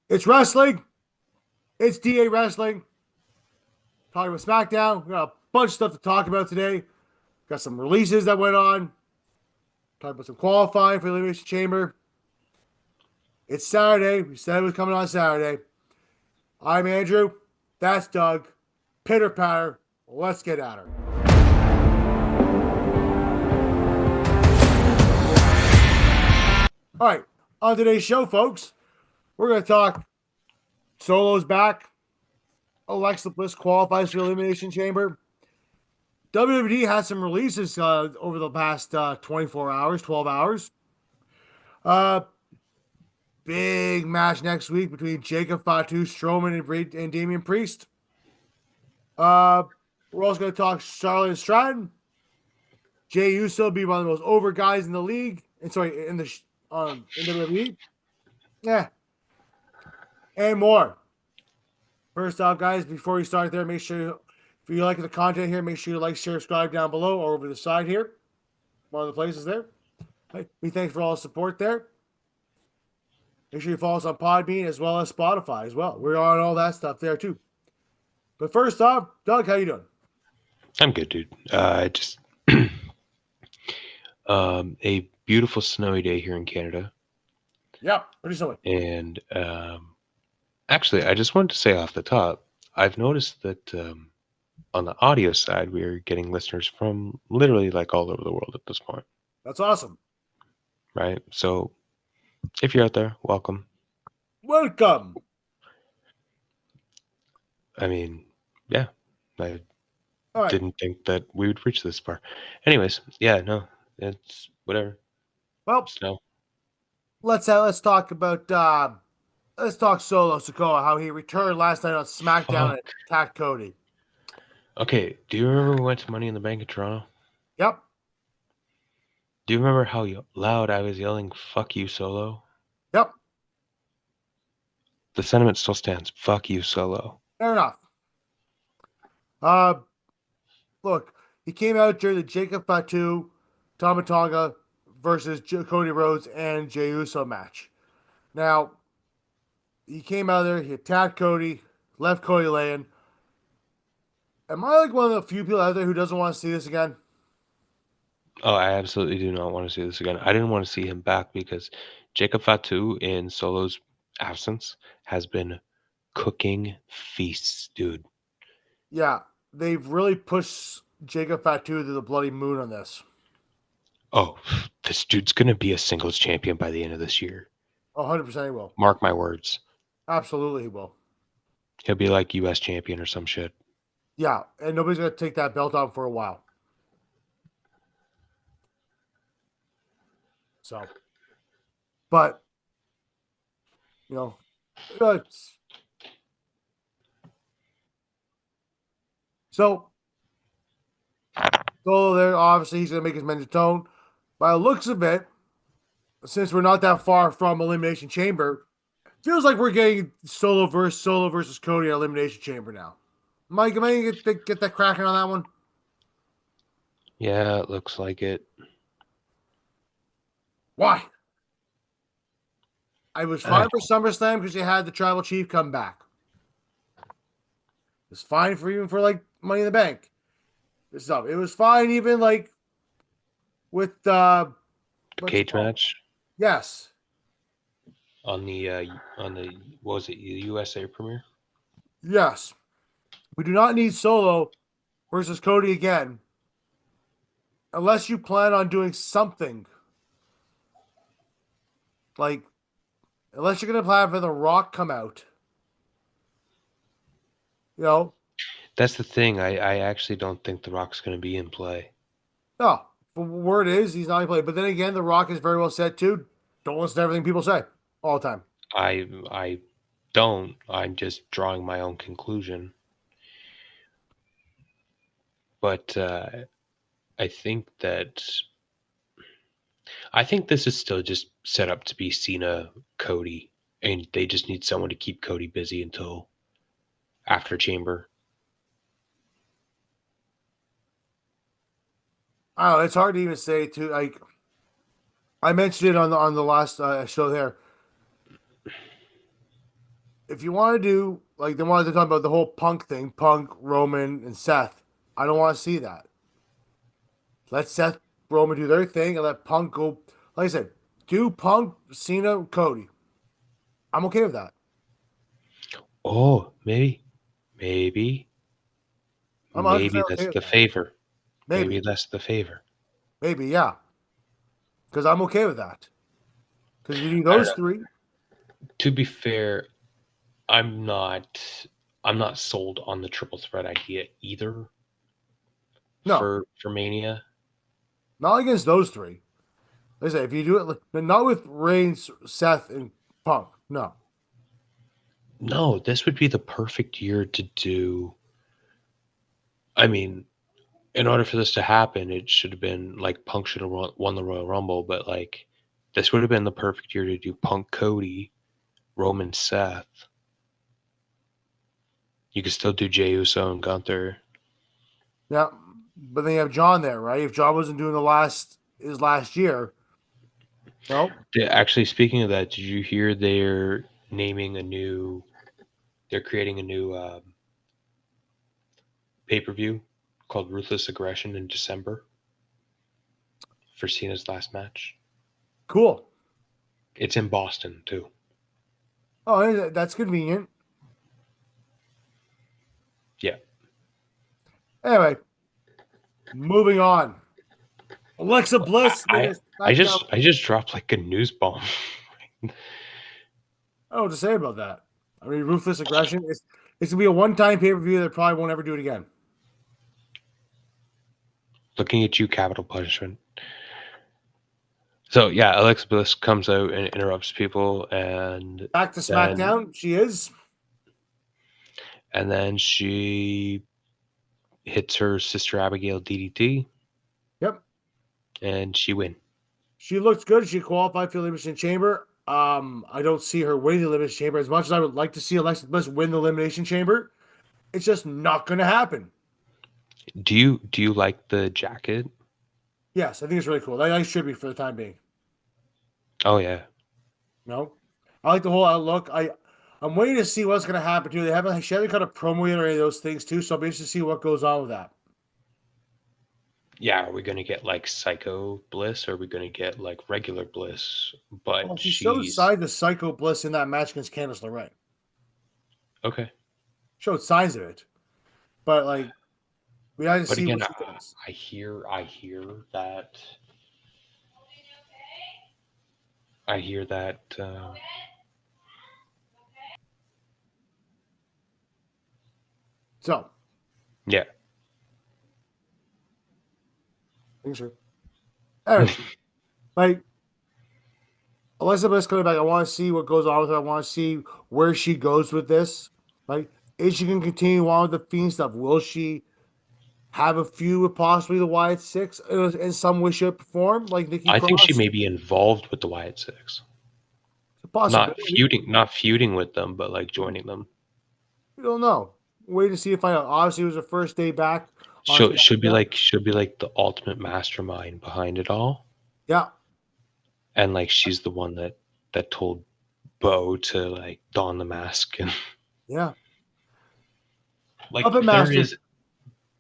It's wrestling. It's DA Wrestling. Talking about SmackDown. We got a bunch of stuff to talk about today. Got some releases that went on. Talking about some qualifying for the Elimination Chamber. It's Saturday. We said it was coming on Saturday. I'm Andrew. That's Doug. Pitter patter. Let's get at her. All right. On today's show, folks, we're going to talk Solo's back. Alexa Bliss qualifies for the Elimination Chamber. WWE has some releases over the past 24 hours, 12 hours. Uh, Big match next week between Jacob Fatu, Strowman, and Damian Priest. We're also going to talk Charlotte and Stratton. Jey Uso be one of the most over guys in the league, and sorry, in WWE. Yeah, and more. First off, guys, before we start there, make sure if you like the content here, make sure you like, share, subscribe down below or over the side here. One of the places there. Hey, we thanks for all the support there. Make sure you follow us on Podbean as well as Spotify as well. We're on all that stuff there too. But first off, Doug, how you doing? I'm good, dude. Just a beautiful snowy day here in Canada. Yep, pretty snowy. And actually, I just wanted to say off the top, I've noticed that on the audio side, we are getting listeners from literally like all over the world at this point. That's awesome. Right? So if you're out there, welcome. Welcome. I mean, yeah, I All right. didn't think that we would reach this far. Anyways, yeah, no, it's whatever. Well, Snow. let's talk about let's talk Solo Sikoa, how he returned last night on SmackDown and Fuck. attacked Cody. Okay, do you remember we went to Money in the Bank in Toronto? Yep. Do you remember how loud I was yelling, fuck you, Solo? Yep. The sentiment still stands. Fuck you, Solo. Fair enough. Uh, Look, he came out during the Jacob Fatu, Tamatonga versus Cody Rhodes and Jey Uso match. Now, he came out there, he attacked Cody, left Cody laying. Am I like one of the few people out there who doesn't want to see this again? Oh, I absolutely do not want to see this again. I didn't want to see him back because Jacob Fatu, in Solo's absence, has been cooking feasts, dude. Yeah, they've really pushed Jacob Fatu to the bloody moon on this. Oh, this dude's going to be a singles champion by the end of this year. 100% he will. Mark my words. Absolutely he will. He'll be like U.S. champion or some shit. Yeah, and nobody's going to take that belt off for a while. So, but, you know, so there, obviously, he's going to make his men's tone. By the looks of it, since we're not that far from Elimination Chamber, feels like we're getting Solo versus Cody at Elimination Chamber now. Mike, am I going to get that cracking on that one? Yeah, it looks like it. Why? I was fine for SummerSlam because you had the Tribal Chief come back. It's fine for even for like Money in the Bank. This stuff. It was fine even like with the cage match. Yes. On the what was it, USA premiere? Yes. We do not need Solo versus Cody again. Unless you plan on doing something. Like, unless you're going to have The Rock come out. You know? That's the thing. I actually don't think The Rock's going to be in play. No. Word is, he's not in play. But then again, The Rock is very well said too. Don't listen to everything people say all the time. I don't. I'm just drawing my own conclusion. But I think this is still just set up to be Cena, Cody, and they just need someone to keep Cody busy until after Chamber. I don't know. It's hard to even say too. Like, I mentioned it on the last show there. if you want to do like they wanted to talk about the whole Punk thing, Punk, Roman, and Seth, I don't want to see that. Let Seth Roman do their thing and let Punk go. Like I said, do Punk, Cena, Cody. I'm okay with that. Oh, maybe, I'm 100% maybe okay that's with the that. favor. Maybe Maybe, that's the favor. maybe, yeah, because I'm okay with that. Because if you do I don't those know. three, To be fair, I'm not I'm not sold on the triple threat idea either no, for Mania. not against those three. Like I say, if you do it, but not with Reigns, Seth, and Punk. No, No, this would be the perfect year to do. I mean, in order for this to happen, it should have been like Punk should have won the Royal Rumble, but like this would have been the perfect year to do Punk Cody, Roman Seth. You could still do Jey Uso and Gunther. yeah, but then you have John there, right? If John wasn't doing the last his last year, no, Actually, speaking of that, did you hear naming a new? They're creating a new pay per view called Ruthless Aggression in December for Cena's last match. cool. It's in Boston too. Oh, that's convenient. Yeah, Anyway, moving on. Alexa Bliss made I a SmackDown. I just dropped like a news bomb. I don't know what to say about that. I mean, ruthless aggression. It's gonna be a one-time pay-per-view that probably won't ever do it again. Looking at you, Capital Punishment. So yeah, Alexa Bliss comes out and interrupts people, Back to then SmackDown, she is. and then she hits her sister Abigail DDT, Yep, and she win. she looks good. She qualified for the Elimination Chamber. I don't see her winning the Elimination Chamber as much as I would like to see Alexa Bliss win the Elimination Chamber. It's just not going to happen. Do you like the jacket? Yes, I think it's really cool. That should be for the time being. Oh yeah, No, I like the whole outlook. I'm waiting to see what's going to happen too. She hasn't cut a promo yet or any of those things too. So I'm interested to see what goes on with that. yeah. Are we gonna get like Psycho Bliss, or are we gonna get like regular Bliss? Well, But she showed she's signs of Psycho Bliss in that match against Candice LeRae. okay. Showed signs of it, but like we have to But see again, what she does. I hear that I hear that. So, Yeah. I think sure. Anyway, like Alexa Bliss coming back, I want to see what goes on with her. I want to see where she goes with this. Like, is she going to continue on with the Fiend stuff? Will she have a feud with possibly the Wyatt Six in some way, shape, or form, like Nikki I think she Cross? may be involved with the Wyatt Six. It's a possibility. Not feuding with them, but like joining them. We don't know. Wait to see if I know. Obviously, it was her first day back on SmackDown. Should be like the ultimate mastermind behind it all, Yeah, and like she's the one that told Bo to like don the mask and yeah. like Puppet Master.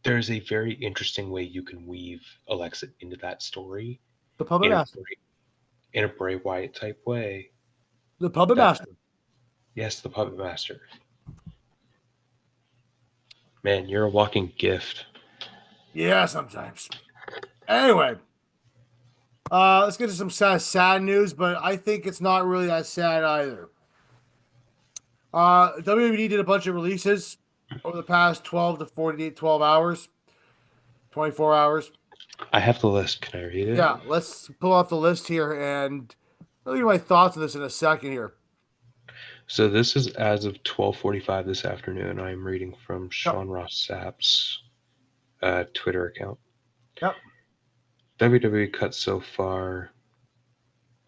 there's a very interesting way you can weave Alexa into that story The Puppet in Master. in a Bray Wyatt type way. The Puppet That Master. yes, the puppet master. Man, you're a walking gift. Yeah, sometimes. Anyway, let's get to some sad news, but I think it's not really that sad either. WWE did a bunch of releases over the past 12 to 48, 12 hours, 24 hours. I have the list. Can I read it? Yeah, let's pull off the list here and I'll give you my thoughts on this in a second here. So this is as of 12:45 this afternoon. I'm reading from Yep, Sean Ross Sapp's Twitter account. yep, WWE cuts so far.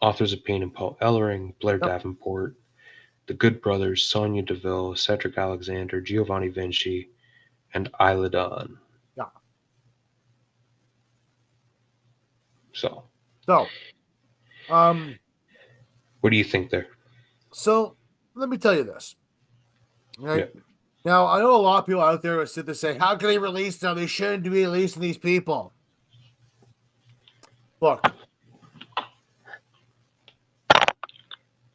Authors of Pain and Paul Ellering, Blair yep, Davenport, the Good Brothers, Sonia Deville, Cedric Alexander, Giovanni Vinci, and Isla Dawn. yeah. So, So, um, what do you think there? so let me tell you this. Right? Yeah. Now, I know a lot of people out there will sit there and say, how can they release them? They shouldn't be releasing these people. Look,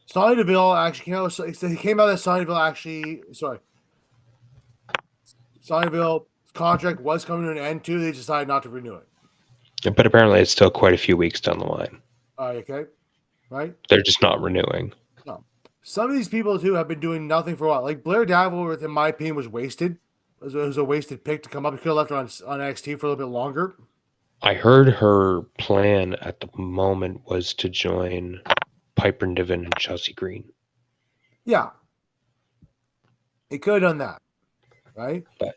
Sonny Deville actually came out. He came out that Sonny Deville actually, sorry, Sonny Deville's contract was coming to an end too. They decided not to renew it. But apparently, it's still quite a few weeks down the line. Okay, right? They're just not renewing. No. Some of these people too have been doing nothing for a while. Like Blair Davenport, in my opinion, was wasted. It was a wasted pick to come up. He could have left her on NXT for a little bit longer. I heard her plan at the moment was to join Piper Niven and Chelsea Green. Yeah, he could have done that, right? But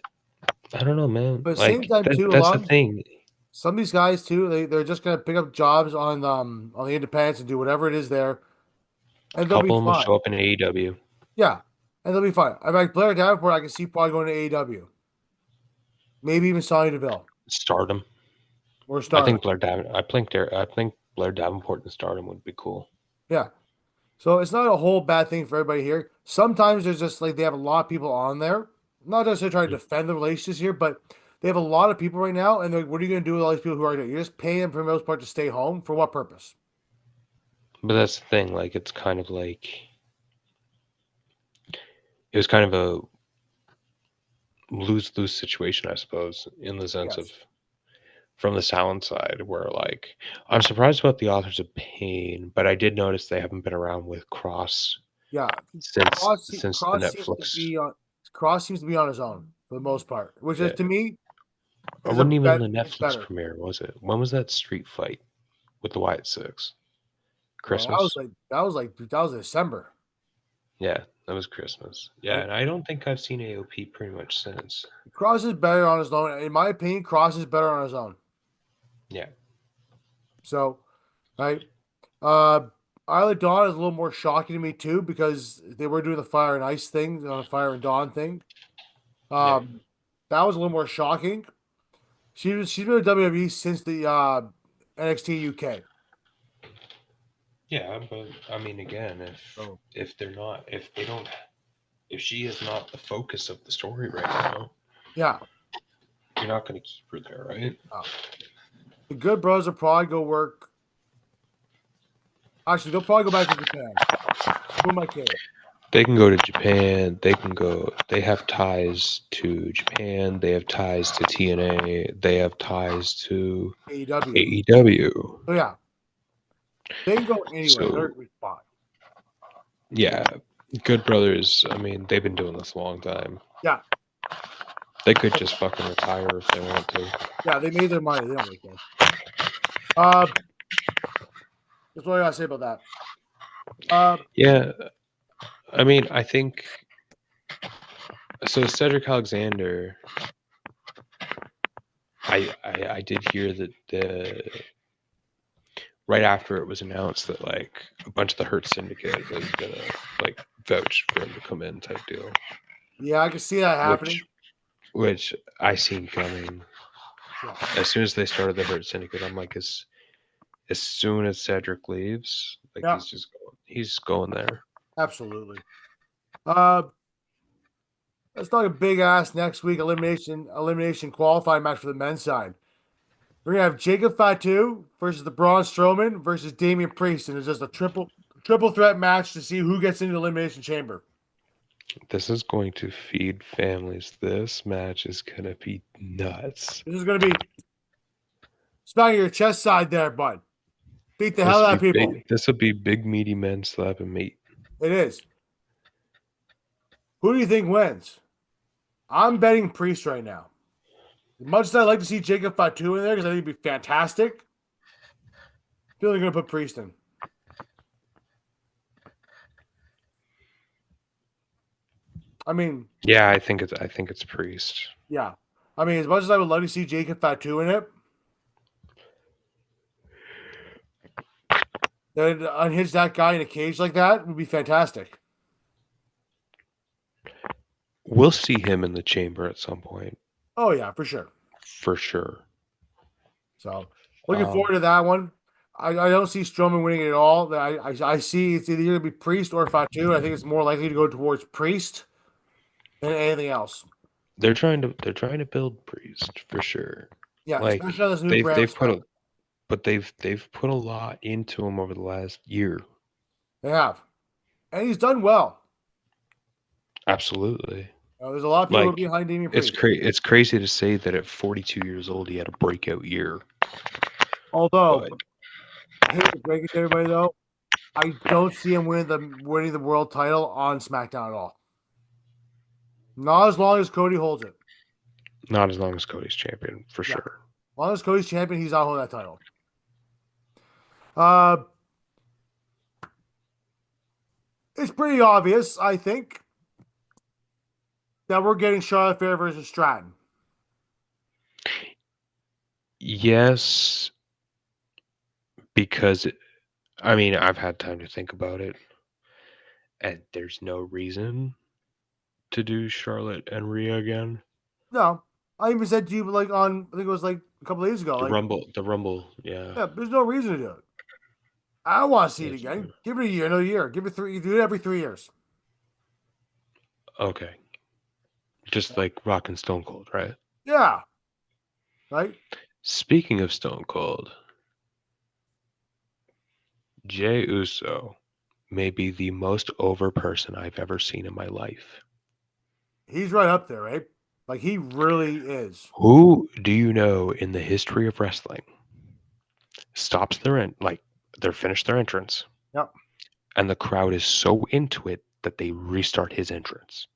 I don't know, man. But at the Like same time, too, a that's lot the of thing. some of these guys too, they're just gonna pick up jobs on the independents and do whatever it is there, and A they'll be couple of them will fine. show up in AEW. Yeah, and they'll be fine. I like Blair Davenport. I can see probably going to AEW, maybe even Sonny Deville Stardom. or I Stardom. think I think Blair Davenport and Stardom would be cool. Yeah. So it's not a whole bad thing for everybody here. Sometimes there's just like they have a lot of people on there. Not just to try to defend the relationships here, but they have a lot of people right now. And they're like, what are you going to do with all these people who are there? You're just paying them for the most part to stay home. For what purpose? But that's the thing. Like it's kind of like it was kind of a lose-lose situation, I suppose, in the sense of Yes. from the sound side, where like I'm surprised about the Authors of Pain, but I did notice they haven't been around with Cross Yeah. since the Cross seems to Netflix. be on Cross seems to be on his own for the most part, which is Yeah, to me it is a wasn't even bet. the It's Netflix better. premiere, was it? When was that street fight with the Wyatt Six? Well, Christmas? that was December. Yeah, that was Christmas. Yeah, Right? and I don't think I've seen AOP pretty much since. Cross is better on his own. In my opinion, Cross is better on his own. Yeah, So, right. Uh, Isla Dawn is a little more shocking to me too because they were doing the Fire and Ice thing, the Fire and Dawn thing. yeah, Um, that was a little more shocking. She's been with WWE since the NXT UK. yeah. But I mean, again, So if they're not, if they don't, if she is not the focus of the story right now, yeah, you're not going to keep her there, right? the Good Brothers will probably go work. Actually, they'll probably go back to Japan. Who am I kidding? They can go to Japan. They can go. They have ties to Japan. They have ties to TNA. They have ties to AEW. AEW. So yeah, they can go anywhere. They're So gonna be fine. yeah, Good Brothers. I mean, they've been doing this a long time. Yeah, They could just fucking retire if they want to. yeah, they made their money. They don't really care. Uh, that's what I gotta say about that. Yeah, I mean, I think so. Cedric Alexander. I did hear that the right after it was announced that like a bunch of the Hurt Syndicate was gonna like vouch for him to come in type deal, Yeah, I can see that happening. which I seen coming. Yeah, As soon as they started the Hurt Syndicate, I'm like, as soon as Cedric leaves, like yeah, he's going there. absolutely. Uh, let's talk a big ass next week elimination qualifying match for the men's side. We're gonna have Jacob Fatu versus the Braun Strowman versus Damian Priest, and it's just a triple threat match to see who gets into the elimination chamber. This is going to feed families. This match is gonna be nuts. This is gonna be smacking your chest side there, bud. Beat the hell out of people. This will be big meaty men slapping meat. It is. Who do you think wins? I'm betting Priest right now. As much as I'd like to see Jacob Fatu in there because I think it'd be fantastic, I feel like they're gonna put Priest in. I mean, Yeah, I think it's Priest. yeah. I mean, as much as I would love to see Jacob Fatu in it, then unhinge that guy in a cage like that would be fantastic. We'll see him in the chamber at some point, Oh yeah, for sure. for sure. So looking Um, forward to that one. I don't see Strowman winning it at all. I see it's either going to be Priest or Fatu. I think it's more likely to go towards Priest. than anything else. They're trying to build Priest for sure. Yeah, Like especially on this new brand they've put stuff. a but they've put a lot into him over the last year. They have, and he's done well. Absolutely. There's a lot of people who are Like behind Damian Priest. it's crazy to say that at 42 years old he had a breakout year. Although, But I hate to break it to everybody though, I don't see him winning the world title on SmackDown at all. Not as long as Cody holds it. not as long as Cody's champion, for Yeah, sure. as long as Cody's champion, he's not holding that title. Uh, it's pretty obvious, I think, that we're getting Charlotte Flair versus Stratton. Yes, because I mean, I've had time to think about it, and there's no reason to do Charlotte and Rhea again. No, I even said to you like on I think it was like a couple of days ago, like The Rumble, yeah. yeah, there's no reason to do it. I don't want to see it That's again. true. Give it a year, another year. Give it three. You do it every 3 years. Okay. Just like Rock and Stone Cold, right? Yeah, right. Speaking of Stone Cold, Jey Uso may be the most over person I've ever seen in my life. He's right up there, right? Like he really is. Who do you know in the history of wrestling stops they're finished their entrance Yep. and the crowd is so into it that they restart his entrance?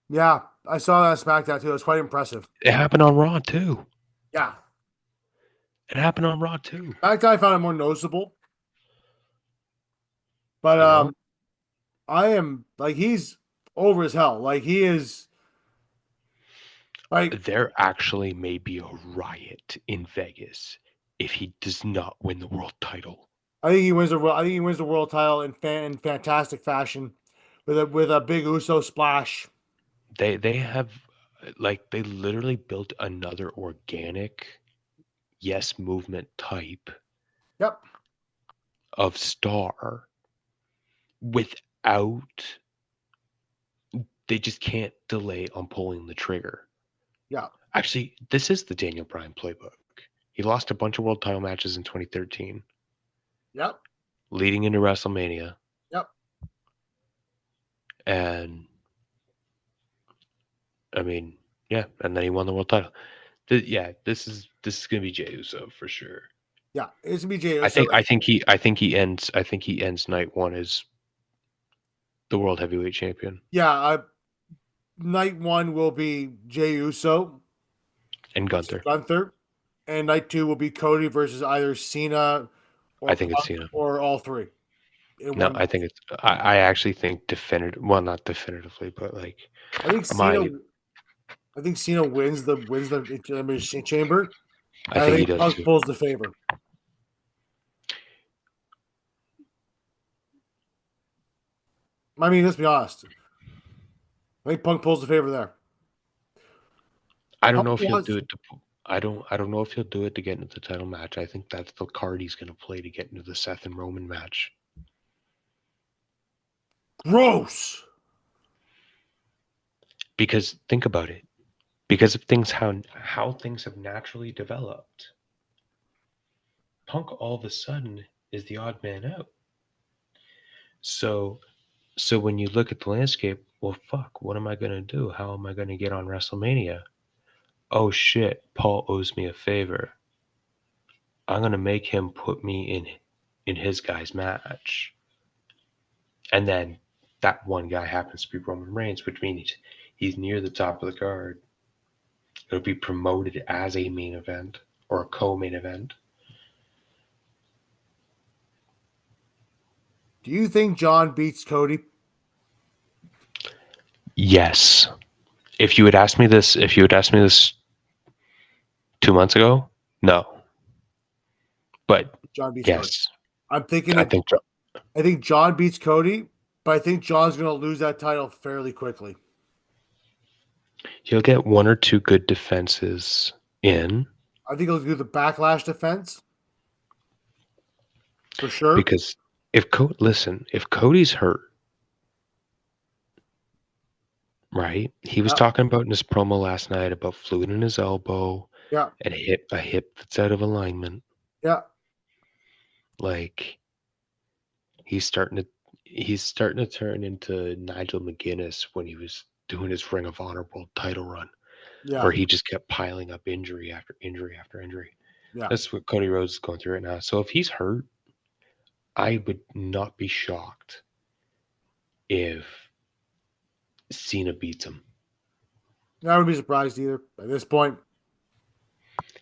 Yeah, I saw that on SmackDown too. It was quite impressive. It happened on Raw too. Yeah, It happened on Raw too. SmackDown I found it more noticeable, but You know, I am like he's over as hell. Like he is. Like there actually may be a riot in Vegas if he does not win the world title. I think he wins the. I think he wins the world title in fantastic fashion, with a big Uso splash. They have they literally built another organic yes movement type Yep. of star without they just can't delay on pulling the trigger. Yeah. Actually, this is the Daniel Bryan playbook. He lost a bunch of world title matches in 2013, Yep. leading into WrestleMania, Yep. and I mean, yeah, and then he won the world title. This is gonna be Jey Uso for sure. Yeah. It's gonna be Jey Uso. I think he ends night one as the world heavyweight champion. Yeah. Night one will be Jey Uso And versus Gunther. Gunther, and night two will be Cody versus either Cena or I think it's Punk Cena. or all three in No, one I match. think it's. I actually think definitive. Well, not definitively, but like I think Cena. my. I think Cena wins the Elimination Chamber, I and I think he think does Punk too. pulls the favor. I mean, let's be honest. I think Punk pulls the favor there. I don't Punk know if he'll wants, do it. I don't know if he'll do it to get into the title match. I think that's the card he's going to play to get into the Seth and Roman match. gross. Because think about it. Because of things how things have naturally developed. Punk all of a sudden is the odd man out. So when you look at the landscape, well, fuck, what am I going to do? How am I going to get on WrestleMania? Oh shit, Paul owes me a favor. I'm going to make him put me in his guy's match. And then that one guy happens to be Roman Reigns, which means he's near the top of the card. It'll be promoted as a main event or a co-main event. Do you think John beats Cody? Yes. If you had asked me this 2 months ago, no. But John beats Cody. yes, I'm thinking I that think I think John beats Cody, but I think John's going to lose that title fairly quickly. he'll get one or two good defenses in. I think he'll do the backlash defense for sure. Because if Cody's hurt, right? He was Yeah. talking about in his promo last night about fluid in his elbow Yeah. and a hip that's out of alignment. Yeah. Like he's starting to turn into Nigel McGuinness when he was doing his Ring of Honor World title run, Yeah. where he just kept piling up injury after injury after injury. Yeah. That's what Cody Rhodes is going through right now. So if he's hurt, I would not be shocked if Cena beats him. I wouldn't be surprised either at this point.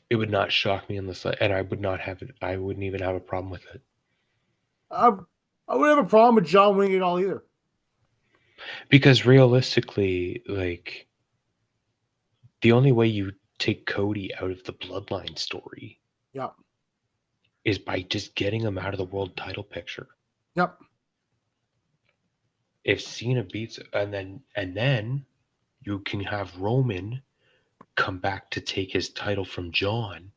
It would not shock me in the slightest, and I would not have it. I wouldn't even have a problem with it I, I wouldn't have a problem with John winning it all either. because realistically, like the only way you take Cody out of the Bloodline story Yeah. is by just getting him out of the world title picture. Yep. If Cena beats, and then you can have Roman come back to take his title from John.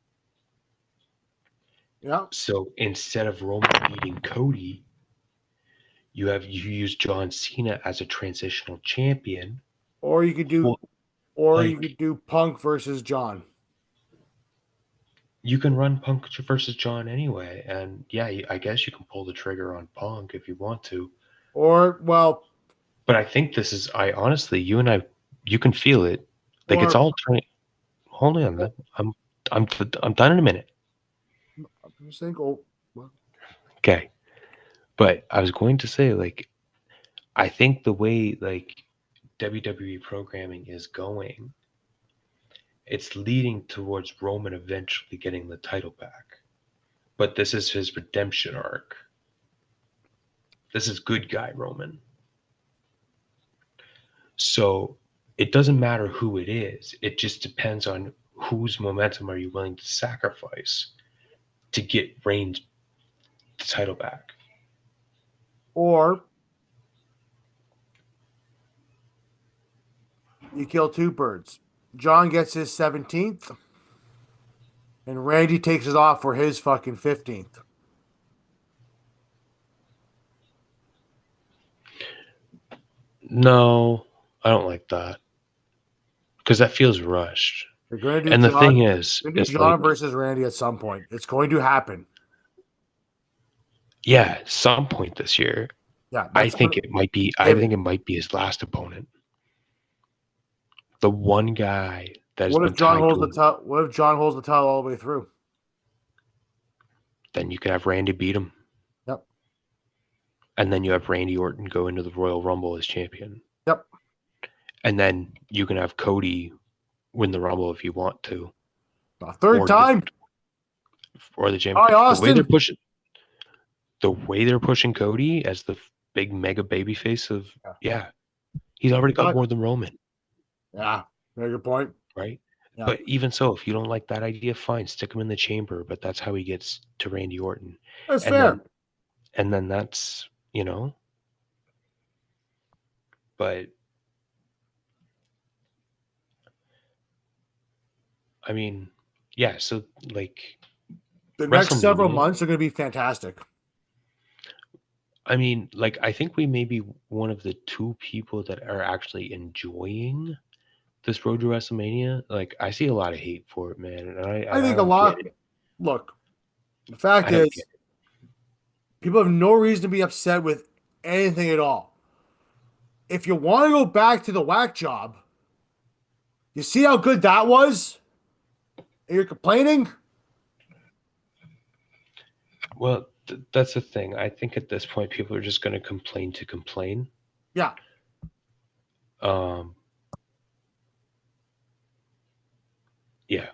Yeah. So instead of Roman beating Cody, you use John Cena as a transitional champion. Or you could do, Well, or you like could do Punk versus John. you can run Punk versus John anyway, and yeah, I guess you can pull the trigger on Punk if you want to. Or well, But I think this is, I honestly, you and I, you can feel it. Like it's or all turning. Hold on, man. I'm done in a minute. I'm just saying, oh, well, Okay, but I was going to say, like, I think the way like WWE programming is going, it's leading towards Roman eventually getting the title back. But this is his redemption arc. This is good guy Roman. So it doesn't matter who it is. It just depends on whose momentum are you willing to sacrifice to get Reigns the title back. or you kill two birds. John gets his 17th, and Randy takes it off for his fucking 15th. No, I don't like that because that feels rushed. They're gonna do And the John. thing is, They're gonna do it's like, John versus Randy at some point. It's going to happen. yeah, some point this year, Yeah, I that's think gonna it might be. I think given. it might be his last opponent. The one guy that has What if been John tied holds to the him. title? What if John holds the title all the way through? Then you can have Randy beat him, Yep. and then you have Randy Orton go into the Royal Rumble as champion, Yep. and then you can have Cody win the Rumble if you want to, A third or the time. or the champion. Hi, Austin. The way they're pushing Cody as the big mega baby face of, Yeah. yeah, he's already got What? more than Roman, Yeah. Very good point. right? Yeah. But even so, if you don't like that idea, fine, stick him in the chamber. But that's how he gets to Randy Orton, That's and fair. then that's, you know. But I mean, yeah. So like The next several WrestleMania. months are going to be fantastic. I mean, like I think we may be one of the two people that are actually enjoying this road to WrestleMania. Like I see a lot of hate for it, man, and I I think a don't get lot. it. Look, the fact I don't get is, people have no reason to be upset with anything at all. If you want to go back to the whack job, you see how good that was? And you're complaining? Well, that's the thing. I think at this point, people are just going to complain to complain. Yeah. Um, yeah.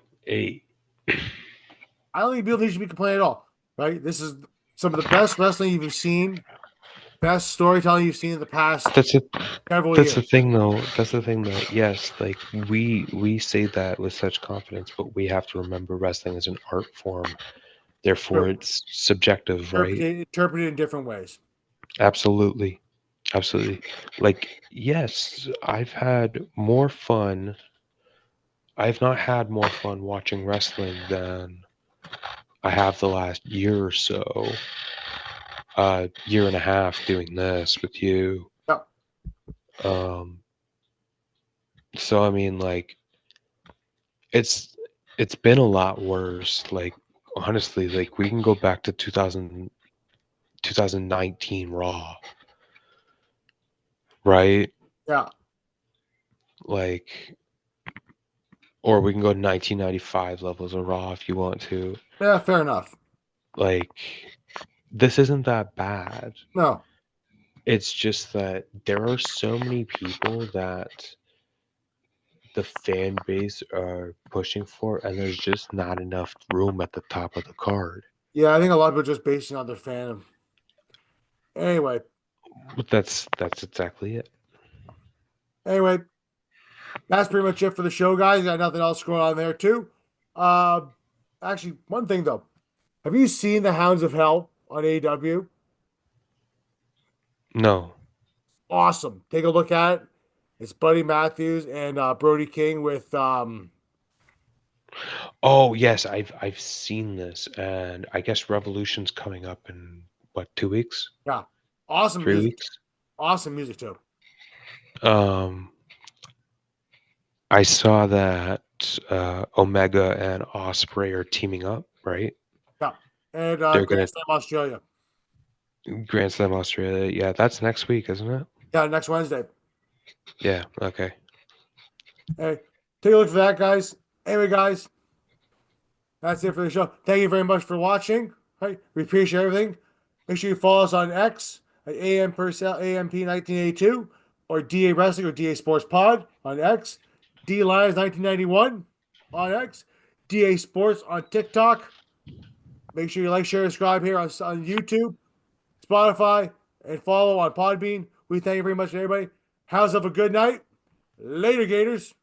I don't think people should be complaining at all. Right? This is some of the best wrestling you've seen, best storytelling you've seen in the past That's it. several That's the years. thing, though. That's the thing, though. Yes, like we say that with such confidence, but we have to remember wrestling is an art form. Therefore, it's subjective, right? Interpreted in different ways. Absolutely. Absolutely. Like, yes, I've had more fun. I've not had more fun watching wrestling than I have the last year or so, year and a half doing this with you. Yeah. Um, So I mean, like, it's it's been a lot worse. Like, honestly, like we can go back to 2019 Raw, right? Yeah. Like, or we can go 1995 levels of Raw if you want to. Yeah, fair enough. Like, this isn't that bad. No. It's just that there are so many people that the fan base are pushing for, and there's just not enough room at the top of the card. Yeah, I think a lot of people are just basing on their fandom. Anyway, But that's exactly it. anyway, that's pretty much it for the show, guys. Got nothing else going on there too. Uh, Actually, one thing though, have you seen the Hounds of Hell on AEW? No. Awesome. Take a look at it. It's Buddy Matthews and Brody King with Oh yes, I've seen this, and I guess Revolution's coming up in what, 2 weeks, yeah, awesome 3 music. weeks. Awesome music too. Um, I saw that Omega and Osprey are teaming up, right? Yeah, and They're Grand gonna Slam Australia. Grand Slam Australia. Yeah, that's next week, isn't it? Yeah, next Wednesday. Yeah. Okay. Hey, take a look for that, guys. Anyway, guys, that's it for the show. Thank you very much for watching. Right, we appreciate everything. Make sure you follow us on X at AM Purcell AMP 1982 or DA Wrestling or DA Sports Pod on X, D Lions 1991 on X, DA Sports on TikTok. Make sure you like, share, subscribe here on YouTube, Spotify, and follow on Podbean. We thank you very much, everybody. Have yourself a good night. Later, Gators.